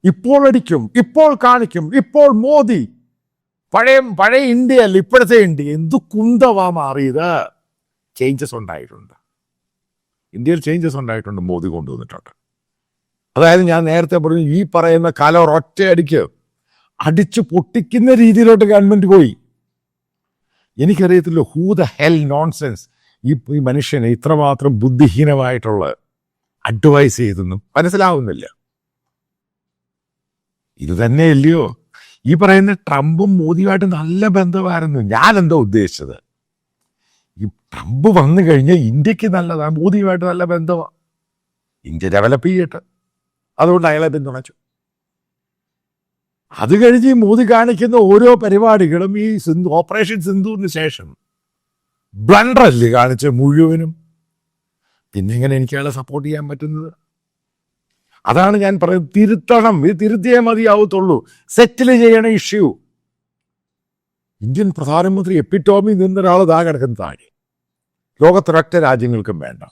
ഇപ്പോൾ അടിക്കും, ഇപ്പോൾ കാണിക്കും, ഇപ്പോൾ മോദി. പഴയ ഇന്ത്യ അല്ല ഇപ്പോഴത്തെ ഇന്ത്യ. എന്തു കുന്തവാ മാറിയത്. ചേഞ്ചസ് ഉണ്ടായിട്ടുണ്ട്, ഇന്ത്യയിൽ ചേഞ്ചസ് ഉണ്ടായിട്ടുണ്ട്, മോദി കൊണ്ടുവന്നിട്ടുണ്ട്. അതായത് ഞാൻ നേരത്തെ പറഞ്ഞു, ഈ പറയുന്ന കലർ ഒറ്റയടിക്ക് അടിച്ചു പൊട്ടിക്കുന്ന രീതിയിലോട്ട് ഗവൺമെന്റ് പോയി. എനിക്കറിയത്തില്ല ഹൂ ദ ഹെൽ നോൺസെൻസ് ഈ മനുഷ്യനെ ഇത്രമാത്രം ബുദ്ധിഹീനമായിട്ടുള്ള അഡ്വൈസ് ചെയ്തെന്നും മനസ്സിലാവുന്നില്ല. ഇത് തന്നെയല്ലയോ ഈ പറയുന്ന ട്രംപും മോദിയുമായിട്ട് നല്ല ബന്ധമായിരുന്നു. ഞാൻ എന്താ ഉദ്ദേശിച്ചത്, ഈ ട്രംപ് വന്നു കഴിഞ്ഞാൽ ഇന്ത്യക്ക് നല്ലതാണ്, മോദിയുമായിട്ട് നല്ല ബന്ധമാണ്. ഇന്ത്യ ഡെവലപ്പ് ചെയ്യട്ടെ, അതുകൊണ്ട് അയാളെ പിന്തുണച്ചു. അത് കഴിഞ്ഞ് ഈ മോദി കാണിക്കുന്ന ഓരോ പരിപാടികളും ഈ ഓപ്പറേഷൻ സിന്ധൂറിന് ശേഷം ബ്ലണ്ടറല്ലേ കാണിച്ച മുഴുവനും. പിന്നെ എങ്ങനെ എനിക്ക് അയാളെ സപ്പോർട്ട് ചെയ്യാൻ പറ്റുന്നത്? അതാണ് ഞാൻ പറയുന്നത്, തിരുത്തണം. ഇത് തിരുത്തിയേ മതിയാവത്തുള്ളൂ. സെറ്റിൽ ചെയ്യണ ഇഷ്യൂ. ഇന്ത്യൻ പ്രധാനമന്ത്രി എപ്പിറ്റോമി നിന്നൊരാൾ കിടക്കുന്ന താഴെ ലോകത്തൊരൊറ്റ രാജ്യങ്ങൾക്കും വേണ്ട.